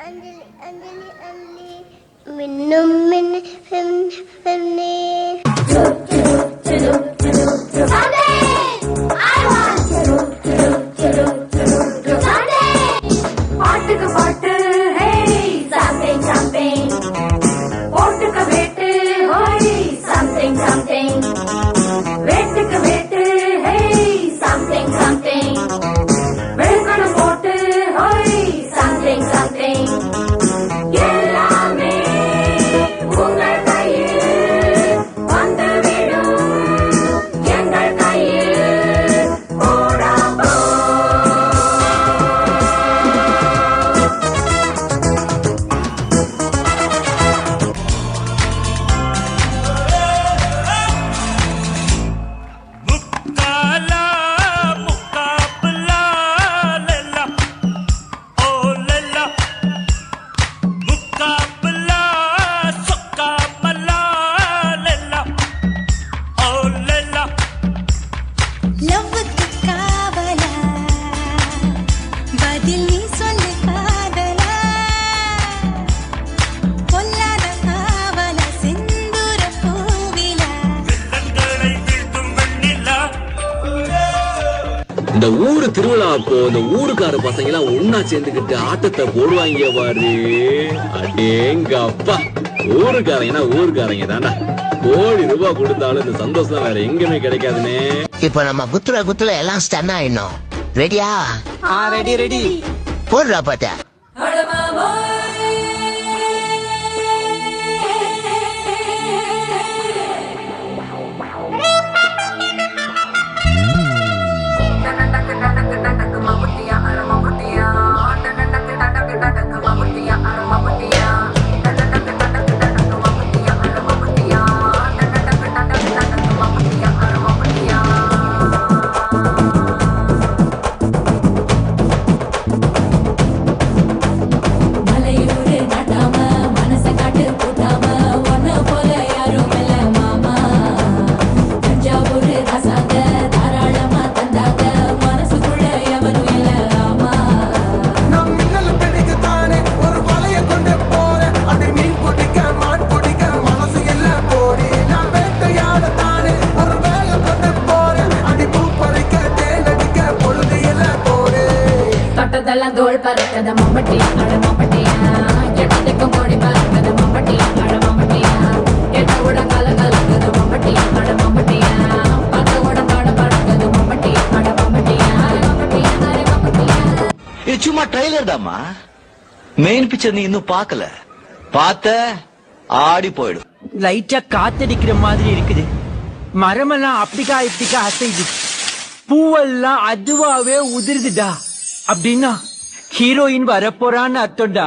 Anjali, Anjali, Anjali, minum min finne. I want Sunday. பாட்டுக்கு பாட்டு, hey, something something. போட்டுக்கு வேட்டு, hey, something something. வேட்டுக்கு வேட்டு, hey, something something. வெளுக்கணும் போட்டு, hey, something something. எல்லாமே உங்கள் கையில் வந்துவிடும், எங்கள் கையில் போடாமோ. முக்காலா முக்காபலா லல்லா ஓ லல்லா முக்காபலா சொக்காமலா லல்லா ஓ லல்லா லவ்வுக்கு காவலா பதில் நீ சொல்லு காதலா பொல்லாத காவலா செந்தூர பூவிலா வில்லன்களை வீழ்த்தும் வெண்ணிலா. இந்த ஊரு திருவிழா அப்போ இந்த ஊருக்கார பசங்க எல்லாம் ஒன்னா சேர்ந்துக்கிட்டு ஆட்டத்தை போடுவாங்க பாரு. அடேங்க அப்பா, ஊருக்காரங்க தானே. ₹1,00,000 கொடுத்தாலும் இந்த சந்தோஷம் வேற எங்குமே கிடைக்காதுனே. இப்ப நம்ம குத்துல எல்லாம் ஸ்டன் ஆயிடணும். ரெடியா? ரெடி போடுறா பாட்ட. மலையூரு நாட்டாம மனச காட்டு கூட்டாம ஒன்ன போல யாரும் இல்ல மாமா. தஞ்சாவூரு ராசாங்க தாராளமா தந்தாங்க, மனசுக்குள்ள எவனும் இல்ல ஆமா. நம் மின்னல் பிடிக்கு தானே ஒரு வலைய கொண்டு போறேன். அதை மீன் பிடிக்க மான் பிடிக்க மனசு இல்ல போடி. நான் வேட்டையாட தானே ஒரு வேலை கொண்டு போறேன். அடி பூ பறிக்க தேனடிக்க பொழுது இல்ல போடு. தொட்டதெல்லாம் தோல் பறக்கத மம்பட்டி அட மம்பட்டியா. எட்டத்துக்கும் கோடி பறக்கத மம்பட்டி அட மம்பட்டியா. எட்ட கூட கல கலக்குது மம்பட்டி அட மம்பட்டியா. பக்க கூட பாட பறக்குது மம்பட்டி அட மம்பட்டியா. மம்பட்டியா அரே மம்பட்டியா. இது சும்மா ட்ரைலர் தாம்மா. மெயின் பிக்சர் நீ இன்னும் பார்க்கல. பார்த்த ஆடி போயிடும். லைட்டா காத்தடிக்கிற மாதிரி இருக்குது. மரமெல்லாம் அப்படிக்கா இப்படிக்கா அசைது, பூவெல்லாம் அதுவாவே உதிருதுடா. அப்படின்னா ஹீரோயின் வரப்போறான்னு அர்த்தம்டா.